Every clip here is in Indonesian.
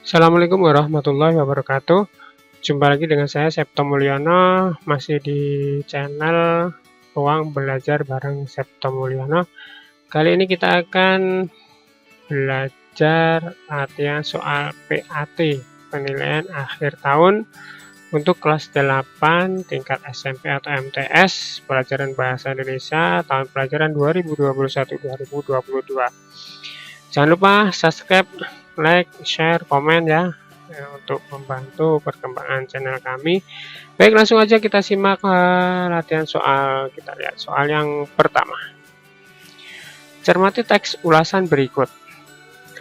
Assalamualaikum warahmatullahi wabarakatuh. Jumpa lagi dengan saya Septo Mulyono, masih di channel Ruang Belajar bareng Septo Mulyono. Kali ini kita akan belajar latihan soal PAT, penilaian akhir tahun untuk kelas 8 tingkat SMP atau MTS, pelajaran Bahasa Indonesia tahun pelajaran 2021-2022. Jangan lupa subscribe, like, share, komen ya, untuk membantu perkembangan channel kami. Baik, langsung aja kita simak latihan soal. Kita lihat soal yang pertama. Cermati teks ulasan berikut.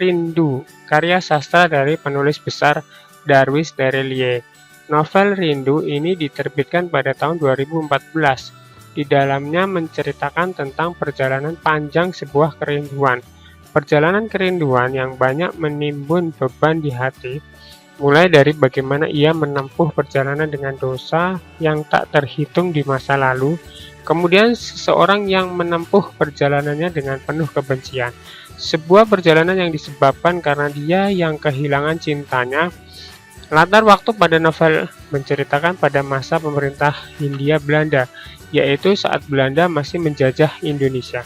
Rindu, karya sastra dari penulis besar Darwis Derelie. Novel Rindu ini diterbitkan pada tahun 2014. Di dalamnya menceritakan tentang perjalanan panjang sebuah kerinduan. Perjalanan kerinduan yang banyak menimbun beban di hati, mulai dari bagaimana ia menempuh perjalanan dengan dosa yang tak terhitung di masa lalu, kemudian seseorang yang menempuh perjalanannya dengan penuh kebencian. Sebuah perjalanan yang disebabkan karena dia yang kehilangan cintanya. Latar waktu pada novel menceritakan pada masa pemerintah Hindia Belanda, yaitu saat Belanda masih menjajah Indonesia.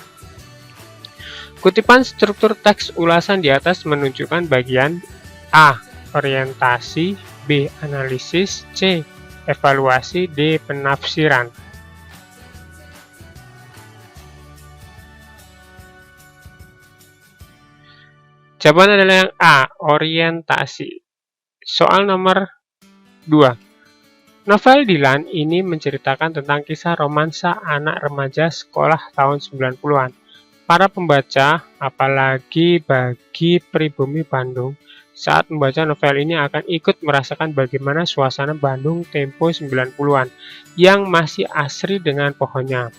Kutipan struktur teks ulasan di atas menunjukkan bagian A. Orientasi, B. Analisis, C. Evaluasi, D. Penafsiran. Jawaban adalah yang A. Orientasi. Soal nomor 2. Novel Dilan ini menceritakan tentang kisah romansa anak remaja sekolah tahun 90-an. Para pembaca, apalagi bagi pribumi Bandung, saat membaca novel ini akan ikut merasakan bagaimana suasana Bandung tempo 90-an yang masih asri dengan pohonnya.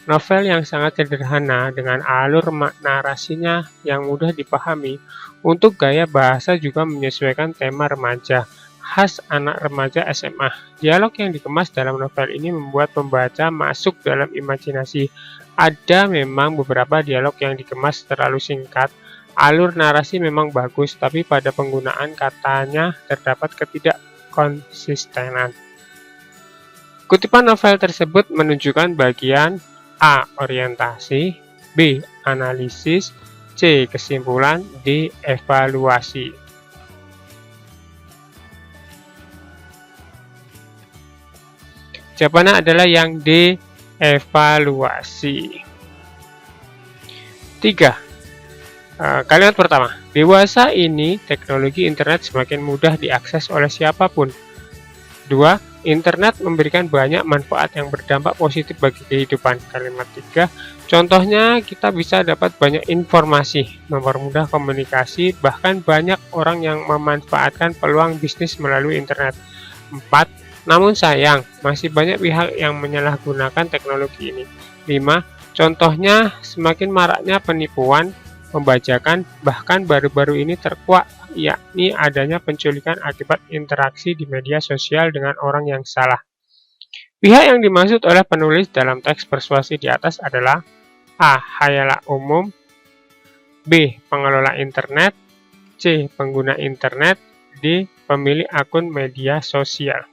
Novel yang sangat sederhana dengan alur narasinya yang mudah dipahami. Untuk gaya bahasa juga menyesuaikan tema remaja, khas anak remaja SMA. Dialog yang dikemas dalam novel ini membuat pembaca masuk dalam imajinasi. Ada memang beberapa dialog yang dikemas terlalu singkat, alur narasi memang bagus, tapi pada penggunaan katanya terdapat ketidakkonsistenan. Kutipan novel tersebut menunjukkan bagian A. Orientasi, B. Analisis, C. Kesimpulan, D. Evaluasi. Jawabannya adalah yang D. Evaluasi. 3. Kalimat pertama. Dewasa ini teknologi internet semakin mudah diakses oleh siapapun. 2. Internet memberikan banyak manfaat yang berdampak positif bagi kehidupan. Kalimat 3. Contohnya kita bisa dapat banyak informasi, mempermudah komunikasi, bahkan banyak orang yang memanfaatkan peluang bisnis melalui internet. 4. Namun sayang, masih banyak pihak yang menyalahgunakan teknologi ini. 5. Contohnya, semakin maraknya penipuan, pembajakan, bahkan baru-baru ini terkuak, yakni adanya penculikan akibat interaksi di media sosial dengan orang yang salah. Pihak yang dimaksud oleh penulis dalam teks persuasi di atas adalah A. Khayalak umum, B. Pengelola internet, C. Pengguna internet, D. Pemilik akun media sosial.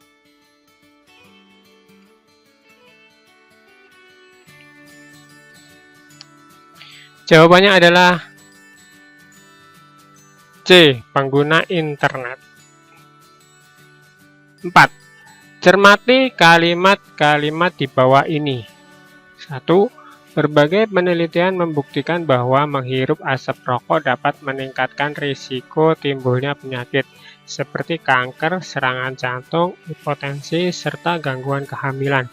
Jawabannya adalah C. Pengguna internet. 4. Cermati kalimat-kalimat di bawah ini. 1. Berbagai penelitian membuktikan bahwa menghirup asap rokok dapat meningkatkan risiko timbulnya penyakit seperti kanker, serangan jantung, hipertensi, serta gangguan kehamilan.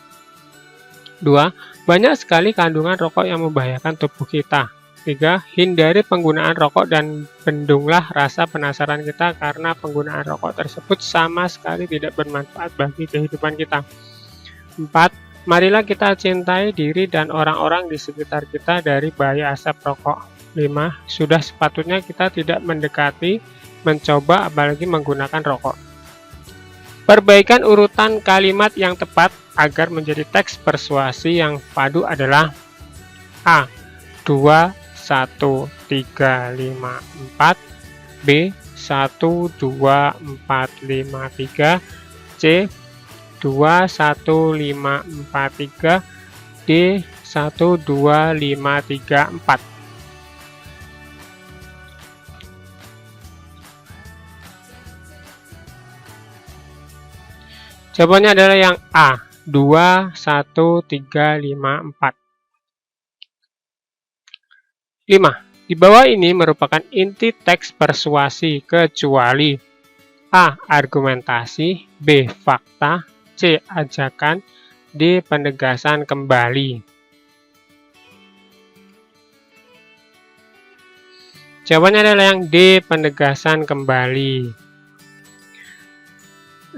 2. Banyak sekali kandungan rokok yang membahayakan tubuh kita. 3. Hindari penggunaan rokok dan bendunglah rasa penasaran kita karena penggunaan rokok tersebut sama sekali tidak bermanfaat bagi kehidupan kita. 4. Marilah kita cintai diri dan orang-orang di sekitar kita dari bahaya asap rokok. 5. Sudah sepatutnya kita tidak mendekati, mencoba, apalagi menggunakan rokok. Perbaikan urutan kalimat yang tepat agar menjadi teks persuasi yang padu adalah A. 2, 1, 3, 5, 4, B. 1, 2, 4, 5, 3. C. 2, 1, 5, 4, 3. D. 1, 2, 5, 3, 4. Jawabannya adalah yang A. 2, 1, 3, 5, 4. 5. Di bawah ini merupakan inti teks persuasi kecuali A. Argumentasi, B. Fakta, C. Ajakan, D. Penegasan kembali. Jawabannya adalah yang D. Penegasan kembali.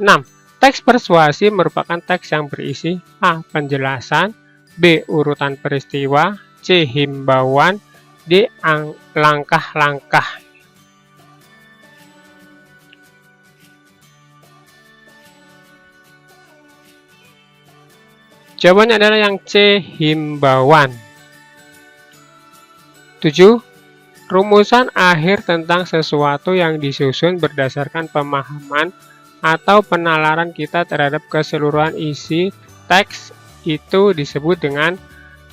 6. Teks persuasi merupakan teks yang berisi A. Penjelasan, B. Urutan peristiwa, C. Himbauan, D. Langkah-langkah. Jawabannya adalah yang C. Himbauan. 7. Rumusan akhir tentang sesuatu yang disusun berdasarkan pemahaman atau penalaran kita terhadap keseluruhan isi teks itu disebut dengan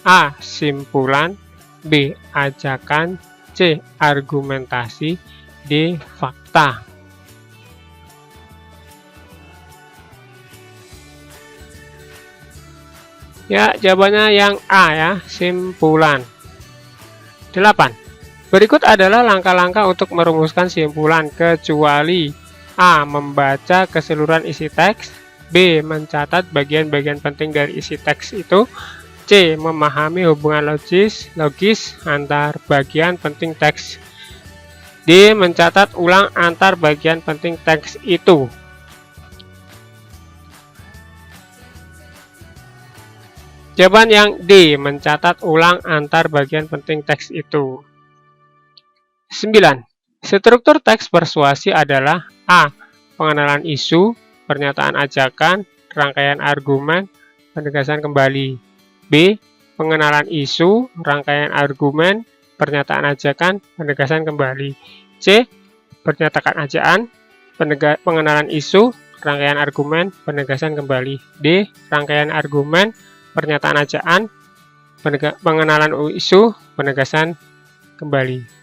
A. Simpulan, B. Ajakan, C. Argumentasi, D. Fakta. Ya, jawabannya yang A ya, simpulan. 8. Berikut adalah langkah-langkah untuk merumuskan simpulan kecuali A. Membaca keseluruhan isi teks, B. Mencatat bagian-bagian penting dari isi teks itu, C. Memahami hubungan logis antar bagian penting teks, D. Mencatat ulang antar bagian penting teks itu. Jawaban yang D. Mencatat ulang antar bagian penting teks itu. 9. Struktur teks persuasi adalah A. Pengenalan isu, pernyataan ajakan, rangkaian argumen, penegasan kembali. B. Pengenalan isu, rangkaian argumen, pernyataan ajakan, penegasan kembali. C. Pernyataan ajakan, pengenalan isu, rangkaian argumen, penegasan kembali. D. Rangkaian argumen, pernyataan ajakan, pengenalan isu, penegasan kembali.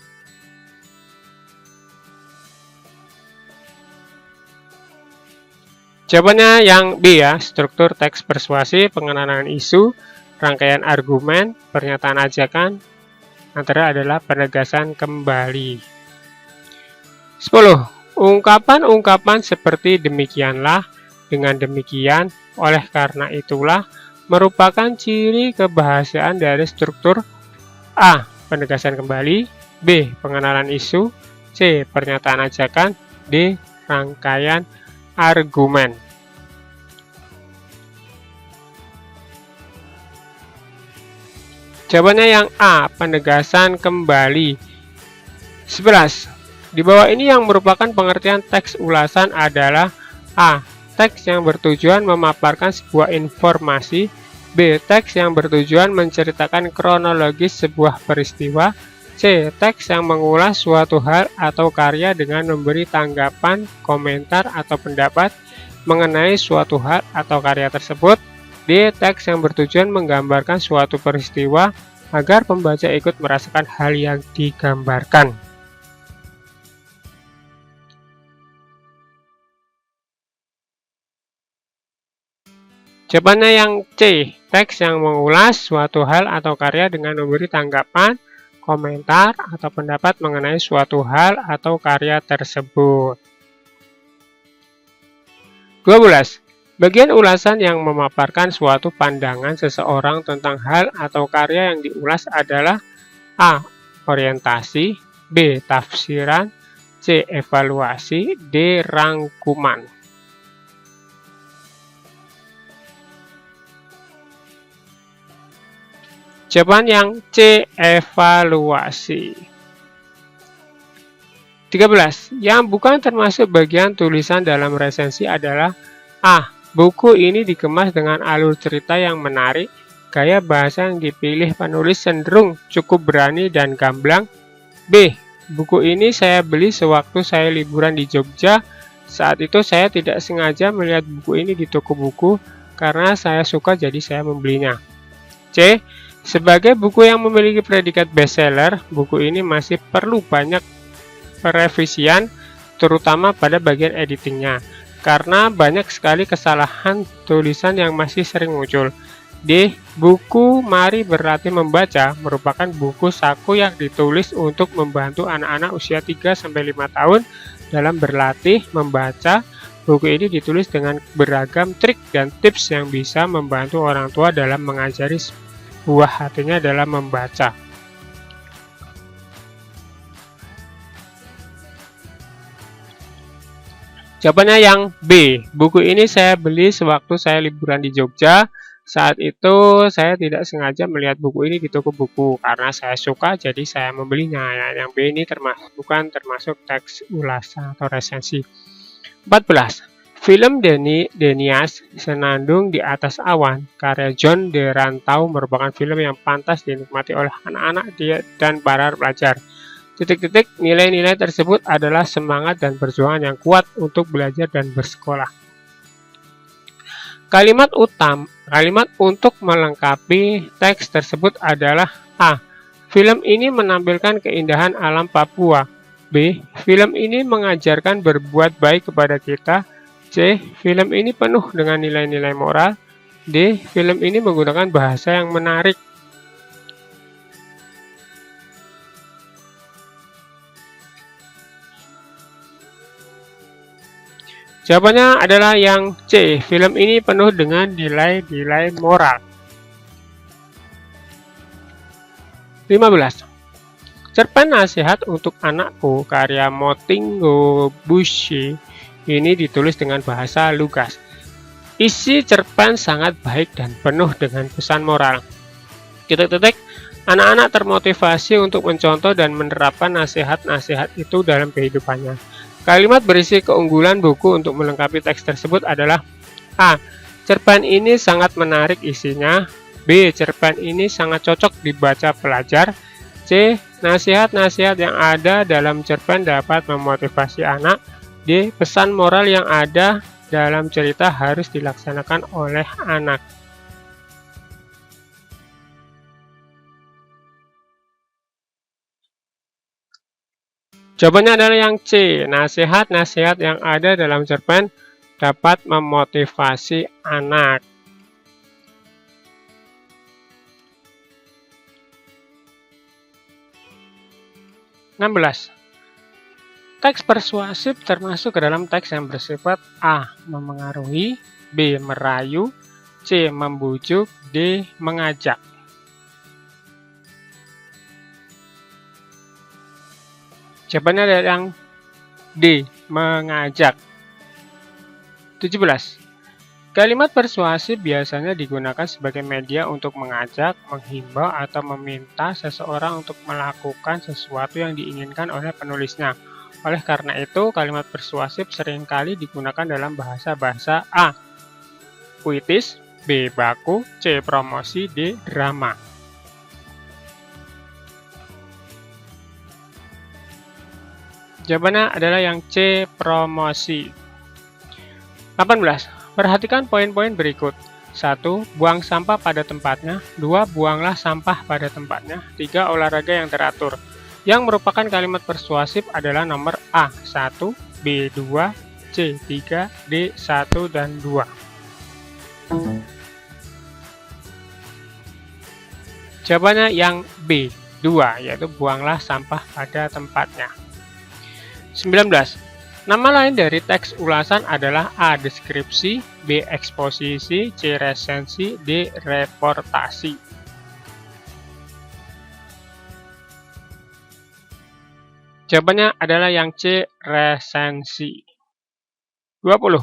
Jawabannya yang B ya, struktur teks persuasi, pengenalan isu, rangkaian argumen, pernyataan ajakan, antara adalah penegasan kembali. 10. Ungkapan-ungkapan seperti demikianlah, dengan demikian, oleh karena itulah, merupakan ciri kebahasaan dari struktur A. Penegasan kembali, B. Pengenalan isu, C. Pernyataan ajakan, D. Rangkaian argumen. Jawabannya yang A. Penegasan kembali. 11. Di bawah ini yang merupakan pengertian teks ulasan adalah A. Teks yang bertujuan memaparkan sebuah informasi, B. Teks yang bertujuan menceritakan kronologis sebuah peristiwa, C. Teks yang mengulas suatu hal atau karya dengan memberi tanggapan, komentar, atau pendapat mengenai suatu hal atau karya tersebut, D. Teks yang bertujuan menggambarkan suatu peristiwa agar pembaca ikut merasakan hal yang digambarkan. Jawabannya yang C. Teks yang mengulas suatu hal atau karya dengan memberi tanggapan, komentar, atau pendapat mengenai suatu hal atau karya tersebut. 12. Bagian ulasan yang memaparkan suatu pandangan seseorang tentang hal atau karya yang diulas adalah A. Orientasi, B. Tafsiran, C. Evaluasi, D. Rangkuman. Jawaban yang C. Evaluasi. 13. Yang bukan termasuk bagian tulisan dalam resensi adalah A. Buku ini dikemas dengan alur cerita yang menarik, gaya bahasa yang dipilih penulis cenderung cukup berani dan gamblang. B. Buku ini saya beli sewaktu saya liburan di Jogja. Saat itu saya tidak sengaja melihat buku ini di toko buku karena saya suka jadi saya membelinya. C. Sebagai buku yang memiliki predikat bestseller, buku ini masih perlu banyak perevisian, terutama pada bagian editingnya, karena banyak sekali kesalahan tulisan yang masih sering muncul. D. Buku Mari Berlatih Membaca merupakan buku saku yang ditulis untuk membantu anak-anak usia 3-5 tahun dalam berlatih membaca. Buku ini ditulis dengan beragam trik dan tips yang bisa membantu orang tua dalam mengajari buah hatinya dalam membaca. Jawabannya yang B. Buku ini saya beli sewaktu saya liburan di Jogja. Saat itu saya tidak sengaja melihat buku ini di toko buku karena saya suka jadi saya membelinya. Yang B ini bukan termasuk teks ulasan atau resensi. 14. Film Denias Senandung di Atas Awan karya John de Rantau merupakan film yang pantas dinikmati oleh anak-anak dan para pelajar. Nilai-nilai tersebut adalah semangat dan perjuangan yang kuat untuk belajar dan bersekolah. Kalimat untuk melengkapi teks tersebut adalah A. Film ini menampilkan keindahan alam Papua. B. Film ini mengajarkan berbuat baik kepada kita. C. Film ini penuh dengan nilai-nilai moral. D. Film ini menggunakan bahasa yang menarik. Jawabannya adalah yang C. Film ini penuh dengan nilai-nilai moral. 15. Cerpen Nasihat untuk Anakku karya Motingo Bushi ini ditulis dengan bahasa lugas. Isi cerpen sangat baik dan penuh dengan pesan moral. Anak-anak termotivasi untuk mencontoh dan menerapkan nasihat-nasihat itu dalam kehidupannya. Kalimat berisi keunggulan buku untuk melengkapi teks tersebut adalah A. Cerpen ini sangat menarik isinya. B. Cerpen ini sangat cocok dibaca pelajar. C. Nasihat-nasihat yang ada dalam cerpen dapat memotivasi anak. D. Pesan moral yang ada dalam cerita harus dilaksanakan oleh anak. Jawabannya adalah yang C. Nasihat-nasihat yang ada dalam cerpen dapat memotivasi anak. Teks persuasif termasuk ke dalam teks yang bersifat A. Memengaruhi, B. Merayu, C. Membujuk, D. Mengajak. Jawabannya adalah yang D. Mengajak. 17. Kalimat persuasif biasanya digunakan sebagai media untuk mengajak, menghimbau, atau meminta seseorang untuk melakukan sesuatu yang diinginkan oleh penulisnya. Oleh karena itu, kalimat persuasif seringkali digunakan dalam bahasa-bahasa A. Puitis, B. Baku, C. Promosi, D. Drama. Jawabannya adalah yang C. Promosi. 18. Perhatikan poin-poin berikut. 1. Buang sampah pada tempatnya. 2. Buanglah sampah pada tempatnya. 3. Olahraga yang teratur. Yang merupakan kalimat persuasif adalah nomor A. 1, B. 2, C. 3, D. 1 dan 2. Jawabannya yang B. 2, yaitu buanglah sampah pada tempatnya. 19. Nama lain dari teks ulasan adalah A. Deskripsi, B. Eksposisi, C. Resensi, D. Reportasi. Jawabannya adalah yang C. Resensi. 20.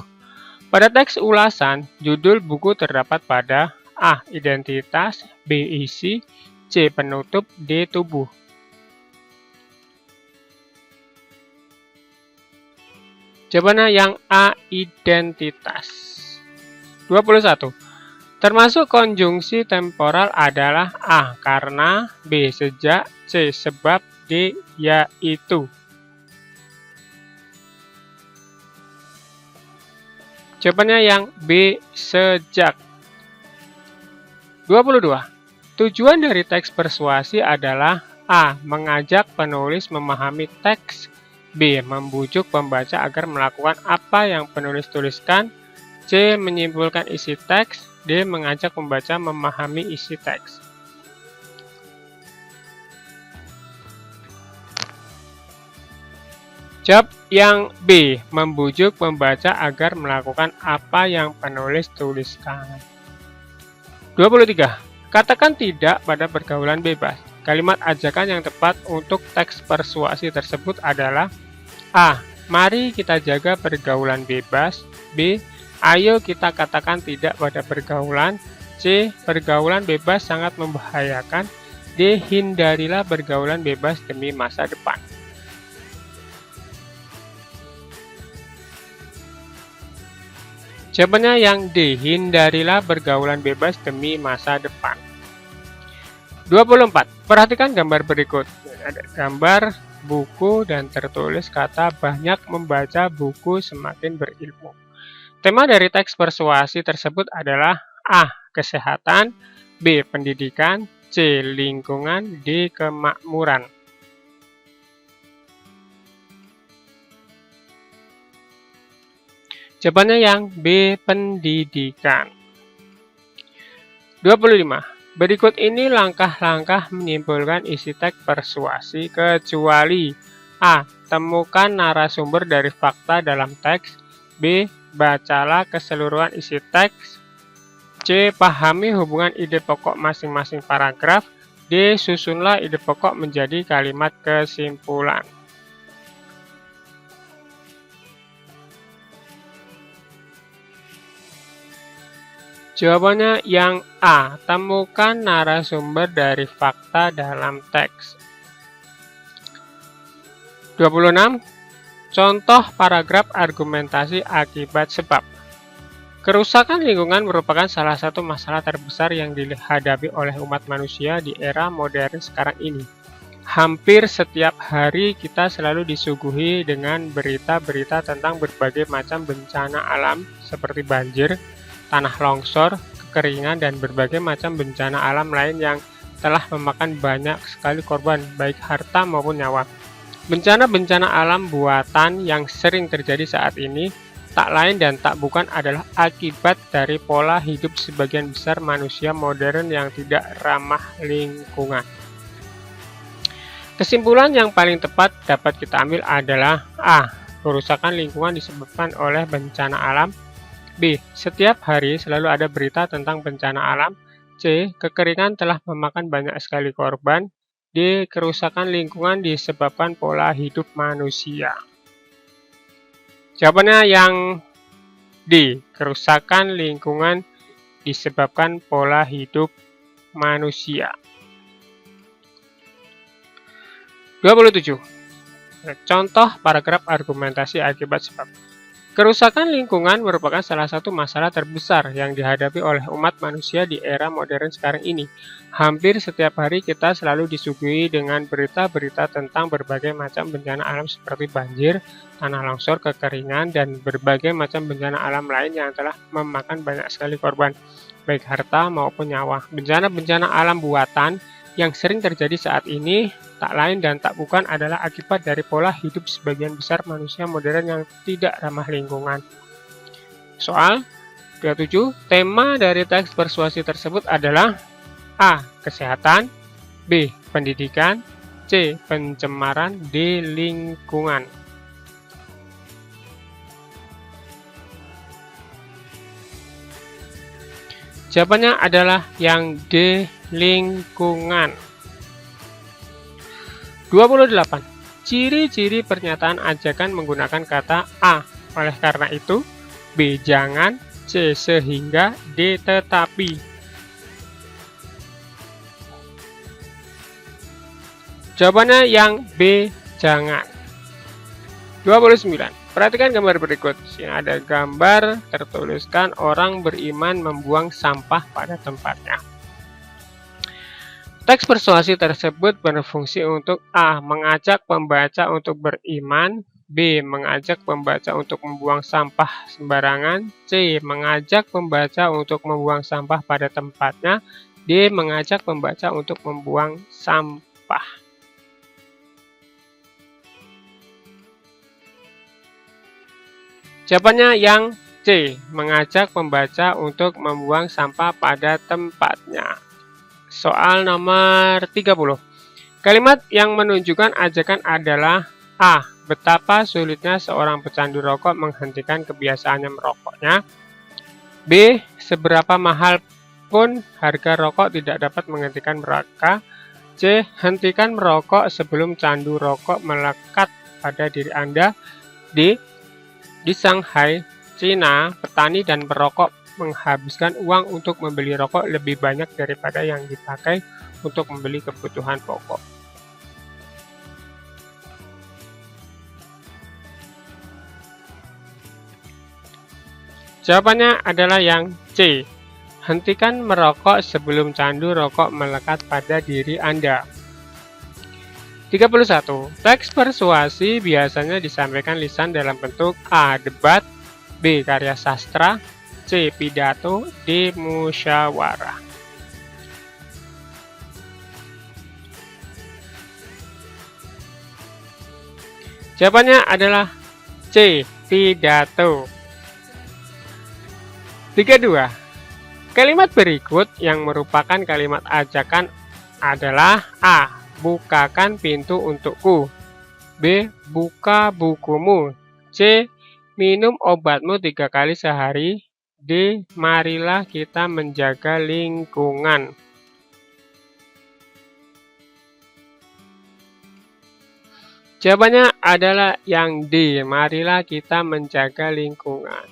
Pada teks ulasan, judul buku terdapat pada A. Identitas, B. Isi, C. Penutup, D. Tubuh. Jawabannya yang A. Identitas. 21. Termasuk konjungsi temporal adalah A. Karena, B. Sejak, C. Sebab, D. Yaitu. Jawabannya yang B. Sejak. 22. Tujuan dari teks persuasi adalah A. Mengajak penulis memahami teks. B. Membujuk pembaca agar melakukan apa yang penulis tuliskan. C. Menyimpulkan isi teks. D. Mengajak pembaca memahami isi teks. Jawab yang B. Membujuk pembaca agar melakukan apa yang penulis tuliskan. 23. Katakan tidak pada pergaulan bebas. Kalimat ajakan yang tepat untuk teks persuasi tersebut adalah A. Mari kita jaga pergaulan bebas. B. Ayo kita katakan tidak pada pergaulan. C. Pergaulan bebas sangat membahayakan. D. Hindarilah pergaulan bebas demi masa depan. Jawabannya yang D. Hindarilah pergaulan bebas demi masa depan. 24. Perhatikan gambar berikut. Ada gambar buku dan tertulis kata banyak membaca buku semakin berilmu. Tema dari teks persuasi tersebut adalah A. Kesehatan. B. Pendidikan. C. Lingkungan. D. Kemakmuran. Jawabannya yang B. Pendidikan. 25. Berikut ini langkah-langkah menyimpulkan isi teks persuasi kecuali A. Temukan narasumber dari fakta dalam teks. B. Bacalah keseluruhan isi teks. C. Pahami hubungan ide pokok masing-masing paragraf. D. Susunlah ide pokok menjadi kalimat kesimpulan. Jawabannya yang A. Temukan narasumber dari fakta dalam teks. 26. Contoh paragraf argumentasi akibat sebab. Kerusakan lingkungan merupakan salah satu masalah terbesar yang dihadapi oleh umat manusia di era modern sekarang ini. Hampir setiap hari kita selalu disuguhi dengan berita-berita tentang berbagai macam bencana alam seperti banjir, tanah longsor, kekeringan, dan berbagai macam bencana alam lain yang telah memakan banyak sekali korban, baik harta maupun nyawa. Bencana-bencana alam buatan yang sering terjadi saat ini tak lain dan tak bukan adalah akibat dari pola hidup sebagian besar manusia modern yang tidak ramah lingkungan. Kesimpulan yang paling tepat dapat kita ambil adalah A. Kerusakan lingkungan disebabkan oleh bencana alam. B. Setiap hari selalu ada berita tentang bencana alam. C. Kekeringan telah memakan banyak sekali korban. D. Kerusakan lingkungan disebabkan pola hidup manusia. Jawabannya yang D. Kerusakan lingkungan disebabkan pola hidup manusia. 27. Contoh paragraf argumentasi akibat sebab. Kerusakan lingkungan merupakan salah satu masalah terbesar yang dihadapi oleh umat manusia di era modern sekarang ini. Hampir setiap hari kita selalu disuguhi dengan berita-berita tentang berbagai macam bencana alam seperti banjir, tanah longsor, kekeringan, dan berbagai macam bencana alam lain yang telah memakan banyak sekali korban, baik harta maupun nyawa. Bencana-bencana alam buatan yang sering terjadi saat ini tak lain dan tak bukan adalah akibat dari pola hidup sebagian besar manusia modern yang tidak ramah lingkungan. Soal 27, tema dari teks persuasi tersebut adalah A. Kesehatan. B. Pendidikan. C. Pencemaran. D. Lingkungan. Jawabannya adalah yang D. Lingkungan. 28. Ciri-ciri pernyataan ajakan menggunakan kata A. Oleh karena itu. B. Jangan. C. Sehingga. D. Tetapi. Jawabannya yang B. Jangan. 29. Perhatikan gambar berikut. Sini ada gambar tertuliskan orang beriman membuang sampah pada tempatnya. Teks persuasi tersebut berfungsi untuk A. Mengajak pembaca untuk beriman, B. Mengajak pembaca untuk membuang sampah sembarangan, C. Mengajak pembaca untuk membuang sampah pada tempatnya, D. Mengajak pembaca untuk membuang sampah. Jawabannya yang C. Mengajak pembaca untuk membuang sampah pada tempatnya. Soal nomor 30. Kalimat yang menunjukkan ajakan adalah A. Betapa sulitnya seorang pecandu rokok menghentikan kebiasaannya merokoknya. B. Seberapa mahal pun harga rokok tidak dapat menghentikan mereka. C. Hentikan merokok sebelum candu rokok melekat pada diri Anda. D. Di Shanghai, Cina, petani dan perokok menghabiskan uang untuk membeli rokok lebih banyak daripada yang dipakai untuk membeli kebutuhan pokok. Jawabannya adalah yang C. Hentikan merokok sebelum candu rokok melekat pada diri Anda. 31. Teks persuasi biasanya disampaikan lisan dalam bentuk A. Debat, B. Karya sastra, C. Pidato, D. Musyawarah. Jawabannya adalah C. Pidato. 32. Kalimat berikut yang merupakan kalimat ajakan adalah A. Bukakan pintu untukku, B. Buka bukumu, C. Minum obatmu 3 kali sehari, D. Marilah kita menjaga lingkungan. Jawabannya adalah yang D. Marilah kita menjaga lingkungan.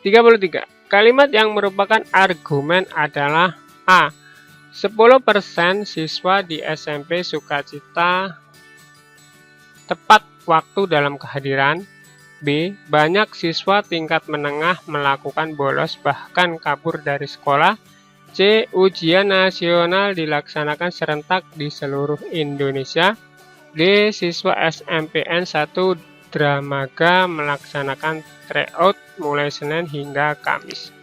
33. Kalimat yang merupakan argumen adalah A. 10% siswa di SMP Sukacita tepat waktu dalam kehadiran. B. Banyak siswa tingkat menengah melakukan bolos bahkan kabur dari sekolah. C. Ujian nasional dilaksanakan serentak di seluruh Indonesia. D. Siswa SMPN 1 Dramaga melaksanakan tryout mulai Senin hingga Kamis.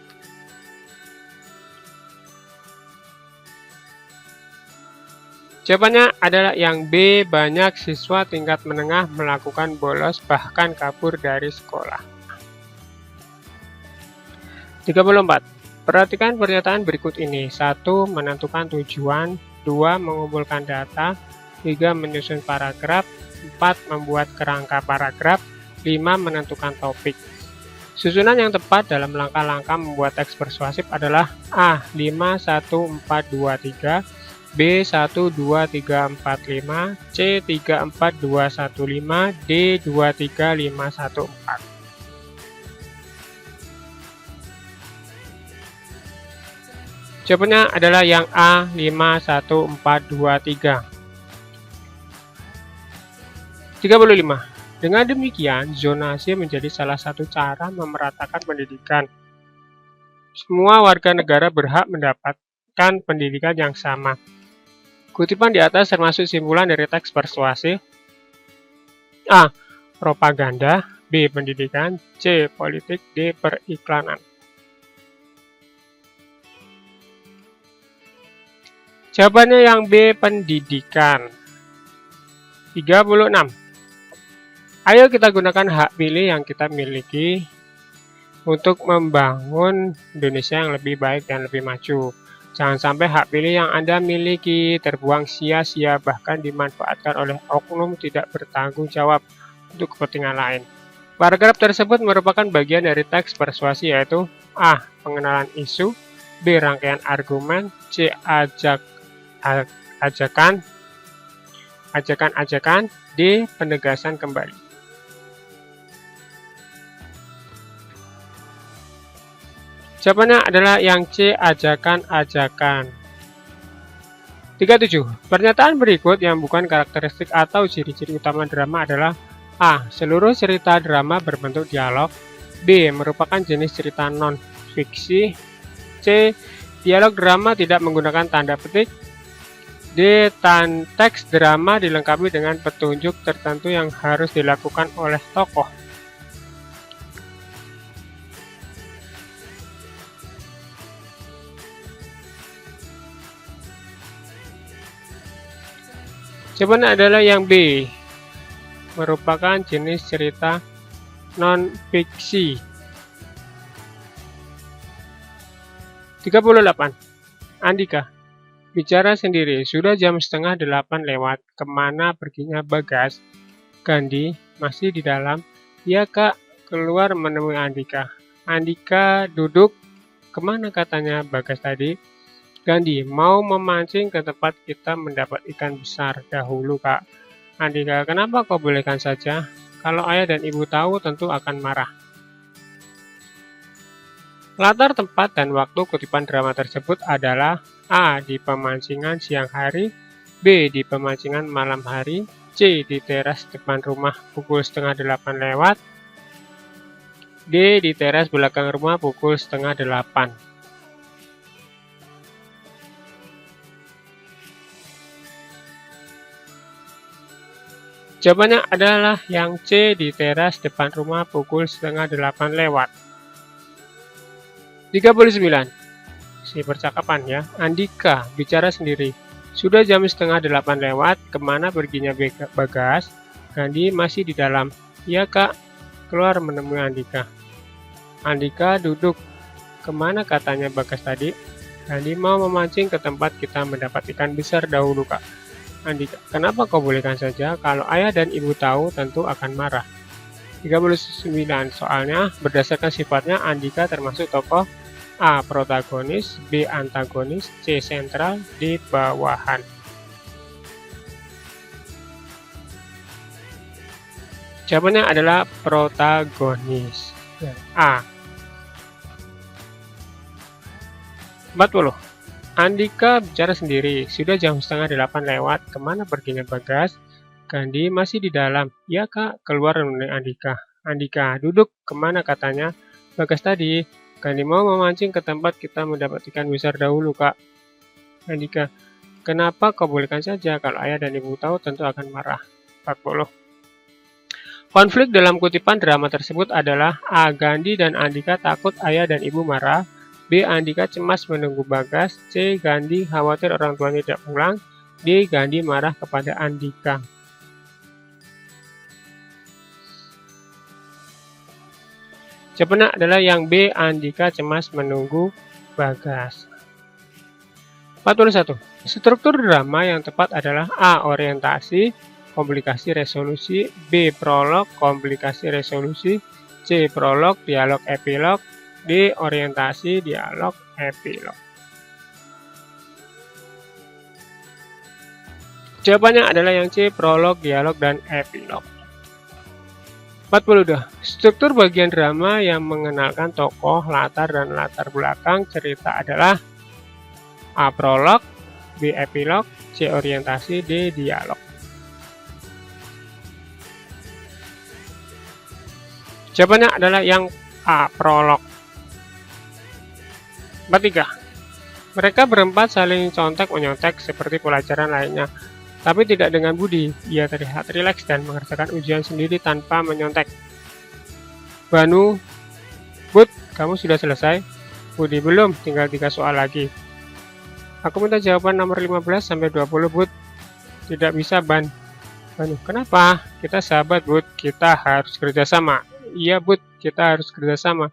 Jawabannya adalah yang B. Banyak siswa tingkat menengah melakukan bolos bahkan kabur dari sekolah. 34. Perhatikan pernyataan berikut ini. 1. Menentukan tujuan. 2. Mengumpulkan data. 3. Menyusun paragraf. 4. Membuat kerangka paragraf. 5. Menentukan topik. Susunan yang tepat dalam langkah-langkah membuat teks persuasif adalah A. 5, 1, 4, 2, 3, B. 1, 2, 3, 4, 5, C. 3, 4, 2, 1, 5, D. 2, 3, 5, 1, 4. Jawabannya adalah yang A. 5, 1, 4, 2, 3. 35. Dengan demikian, zonasi menjadi salah satu cara memeratakan pendidikan. Semua warga negara berhak mendapatkan pendidikan yang sama. Kutipan di atas termasuk simpulan dari teks persuasif. A. Propaganda, B. Pendidikan, C. Politik, D. Periklanan. Jawabannya yang B. Pendidikan. 36. Ayo kita gunakan hak pilih yang kita miliki untuk membangun Indonesia yang lebih baik dan lebih maju. Jangan sampai hak pilih yang Anda miliki terbuang sia-sia bahkan dimanfaatkan oleh oknum tidak bertanggung jawab untuk kepentingan lain. Paragraf tersebut merupakan bagian dari teks persuasi yaitu A. Pengenalan isu, B. Rangkaian argumen, C. Ajakan, D. Penegasan kembali. Jawabannya adalah yang C. Ajakan. 37. Pernyataan berikut yang bukan karakteristik atau ciri-ciri utama drama adalah A. Seluruh cerita drama berbentuk dialog, B. Merupakan jenis cerita non-fiksi, C. Dialog drama tidak menggunakan tanda petik. D. Teks drama dilengkapi dengan petunjuk tertentu yang harus dilakukan oleh tokoh. Jawabannya adalah yang B, merupakan jenis cerita non-fiksi. 38. Andika, bicara sendiri, sudah jam 7:30 lewat, kemana perginya Bagas? Gandhi, masih di dalam. Ya kak, keluar menemui Andika. Andika duduk, kemana katanya Bagas tadi? Gandhi, mau memancing ke tempat kita mendapat ikan besar dahulu kak. Andika, kenapa kau bolehkan saja? Kalau ayah dan ibu tahu tentu akan marah. Latar tempat dan waktu kutipan drama tersebut adalah A. Di pemancingan siang hari, B. Di pemancingan malam hari, C. Di teras depan rumah pukul 7:30 lewat, D. Di teras belakang rumah pukul 7:30. Jawabannya adalah yang C. Di teras depan rumah pukul 7:30 lewat. 39. Si percakapan ya. Andika, bicara sendiri. Sudah jam 7:30 lewat, kemana perginya Bagas? Gandhi, masih di dalam. Ya kak, keluar menemui Andika. Andika duduk. Kemana katanya Bagas tadi? Gandhi, mau memancing ke tempat kita mendapat ikan besar dahulu kak. Andika, kenapa kau bolehkan saja? Kalau ayah dan ibu tahu tentu akan marah. 39. Soalnya berdasarkan sifatnya Andika termasuk tokoh A. Protagonis, B. Antagonis, C. Sentral, D. Bawahan. Jawabannya adalah protagonis. A. 40. Andika bicara sendiri. Sudah jam 7:30 lewat, kemana perginya Bagas? Gandhi, masih di dalam. Ya kak, keluar menemui Andika. Andika, duduk. Kemana katanya Bagas tadi? Gandhi, mau memancing ke tempat kita mendapat ikan besar dahulu kak. Andika, kenapa kau bolehkan saja? Kalau ayah dan ibu tahu tentu akan marah. 40. Konflik dalam kutipan drama tersebut adalah A. Gandhi dan Andika takut ayah dan ibu marah, B. Andika cemas menunggu Bagas, C. Gandhi khawatir orang tuanya tidak pulang, D. Gandhi marah kepada Andika. Jawabannya adalah yang B. Andika cemas menunggu Bagas. 41. Struktur drama yang tepat adalah A. Orientasi, komplikasi resolusi, B. Prolog, komplikasi resolusi, C. Prolog, dialog epilog, D. Orientasi, dialog epilog. Jawabannya adalah yang C. Prolog, dialog, dan epilog. 42. Struktur bagian drama yang mengenalkan tokoh, latar, dan latar belakang cerita adalah A. Prolog, B. Epilog, C. Orientasi, D. Dialog. Jawabannya adalah yang A. Prolog. 43. Mereka berempat saling contek-menyontek seperti pelajaran lainnya, tapi tidak dengan budi. Ia terlihat rileks dan mengerjakan ujian sendiri tanpa menyontek. Banu, Bud, kamu sudah selesai? Budi, belum, tinggal 3 soal lagi. Aku minta jawaban nomor 15-20, Bud. Tidak bisa, Banu, kenapa? Kita sahabat, Bud, kita harus kerjasama. Iya, Bud, kita harus kerjasama.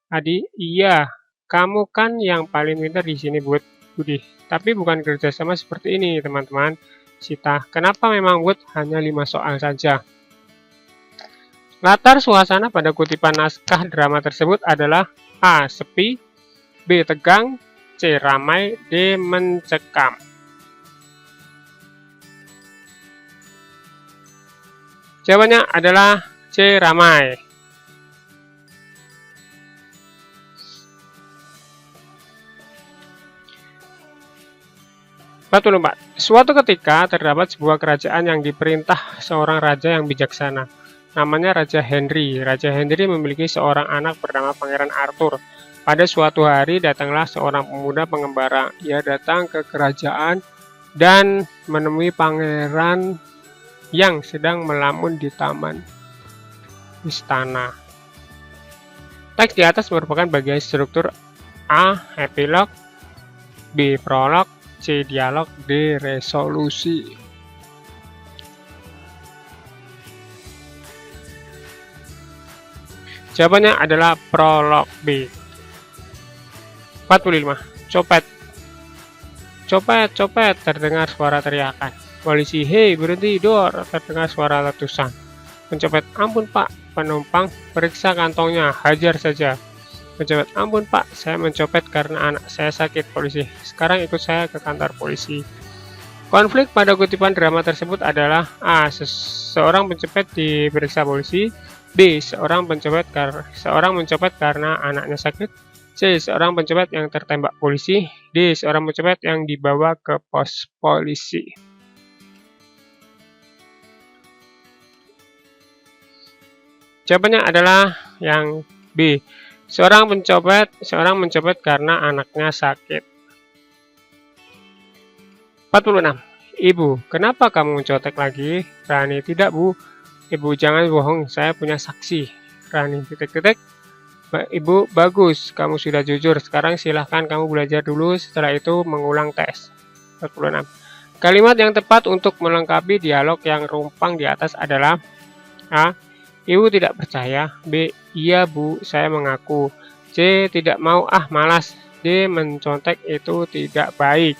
Adi, iya, kamu kan yang paling pintar di sini, Budi. Tapi bukan kerjasama seperti ini, teman-teman. Sita, kenapa memang Bud hanya 5 soal saja? Latar suasana pada kutipan naskah drama tersebut adalah A. Sepi, B. Tegang, C. Ramai, D. Mencekam. Jawabannya adalah C. Ramai. 44. Suatu ketika terdapat sebuah kerajaan yang diperintah seorang raja yang bijaksana. Namanya Raja Henry. Raja Henry memiliki seorang anak bernama Pangeran Arthur. Pada suatu hari datanglah seorang pemuda pengembara. Ia datang ke kerajaan dan menemui pangeran yang sedang melamun di taman istana. Teks di atas merupakan bagian struktur A. Epilog, B. Prolog, C. Dialog, D. Resolusi. Jawabannya adalah prolog B. 45. Copet. Copet, copet, terdengar suara teriakan. Polisi, hei berhenti, dor, terdengar suara letusan. Pencopet, ampun pak, penumpang, periksa kantongnya, hajar saja. Pencopet, ampun pak, saya mencopet karena anak saya sakit. Polisi, sekarang ikut saya ke kantor polisi. Konflik pada kutipan drama tersebut adalah A. Seorang pencopet diperiksa polisi, B. Seorang mencopet karena anaknya sakit, C. Seorang pencopet yang tertembak polisi, D. Seorang pencopet yang dibawa ke pos polisi. Jawabannya adalah yang B. Seorang mencopet karena anaknya sakit. 46. Ibu, kenapa kamu mencotek lagi? Rani, tidak bu. Ibu, jangan bohong, saya punya saksi. Rani, titik-titik. Ibu, bagus, kamu sudah jujur. Sekarang silahkan kamu belajar dulu, setelah itu mengulang tes. 46. Kalimat yang tepat untuk melengkapi dialog yang rumpang di atas adalah A. Ibu tidak percaya. B. Iya bu, saya mengaku. C. Tidak mau, malas. D. Mencontek itu tidak baik.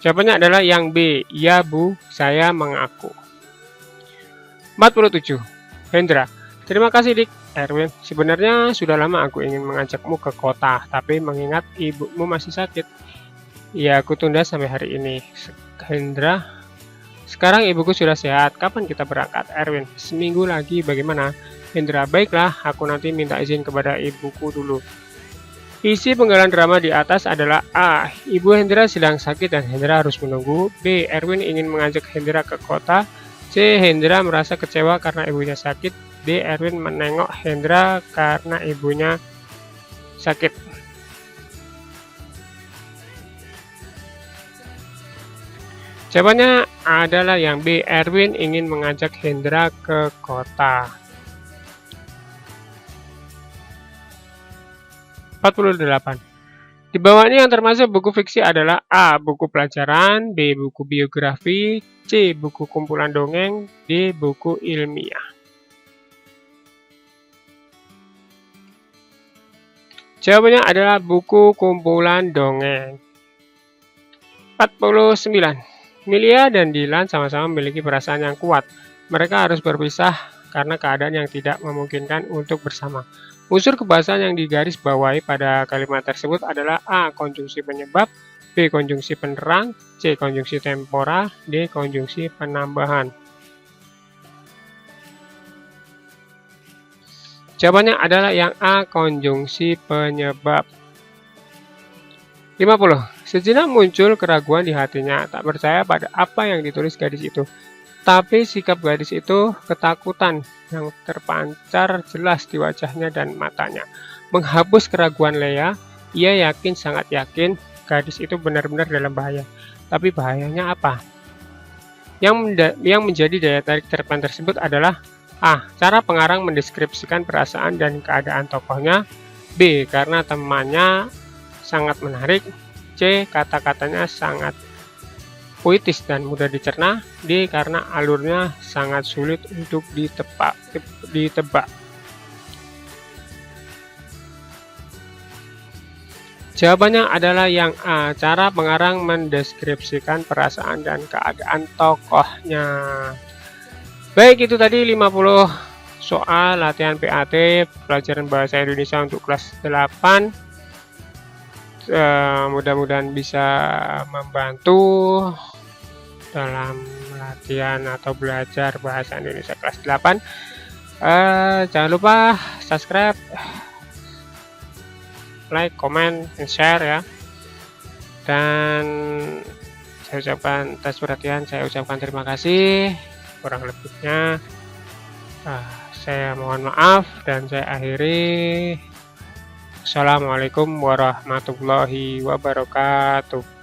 Jawabannya adalah yang B. Iya bu, saya mengaku. 47. Hendra, terima kasih Dik. Erwin, sebenarnya sudah lama aku ingin mengajakmu ke kota, tapi mengingat ibumu masih sakit, ya aku tunda sampai hari ini. Hendra, sekarang ibuku sudah sehat, kapan kita berangkat? Erwin, seminggu lagi, bagaimana? Hendra, baiklah, aku nanti minta izin kepada ibuku dulu. Isi penggalan drama di atas adalah A. Ibu Hendra sedang sakit dan Hendra harus menunggu. B. Erwin ingin mengajak Hendra ke kota. C. Hendra merasa kecewa karena ibunya sakit. D. Erwin menengok Hendra karena ibunya sakit. Jawabannya adalah yang B. Erwin ingin mengajak Hendra ke kota. 48. Di bawah ini yang termasuk buku fiksi adalah A. Buku pelajaran, B. Buku biografi, C. Buku kumpulan dongeng, D. Buku ilmiah. Jawabannya adalah buku kumpulan dongeng. 49. Milia dan Dilan sama-sama memiliki perasaan yang kuat. Mereka harus berpisah karena keadaan yang tidak memungkinkan untuk bersama. Unsur kebahasaan yang digaris bawahi pada kalimat tersebut adalah A. Konjungsi penyebab, B. Konjungsi penerang, C. Konjungsi temporal, D. Konjungsi penambahan. Jawabannya adalah yang A. Konjungsi penyebab. 50. Sejenak muncul keraguan di hatinya, tak percaya pada apa yang ditulis gadis itu. Tapi sikap gadis itu ketakutan yang terpancar jelas di wajahnya dan matanya. Menghapus keraguan Lea, ia sangat yakin gadis itu benar-benar dalam bahaya. Tapi bahayanya apa? Yang menjadi daya tarik cerpen tersebut adalah A. Cara pengarang mendeskripsikan perasaan dan keadaan tokohnya. B. Karena temannya sangat menarik. C. Kata-katanya sangat puitis dan mudah dicerna. D. Karena alurnya sangat sulit untuk ditebak. Jawabannya adalah yang A. Cara pengarang mendeskripsikan perasaan dan keadaan tokohnya. Baik, itu tadi 50 soal latihan PAT pelajaran bahasa Indonesia untuk kelas 8. Mudah-mudahan bisa membantu dalam latihan atau belajar bahasa Indonesia kelas 8. Jangan lupa subscribe, like, comment, and share ya. Dan saya ucapkan atas perhatian, saya ucapkan terima kasih. Kurang lebihnya Saya mohon maaf dan saya akhiri. Assalamualaikum warahmatullahi wabarakatuh.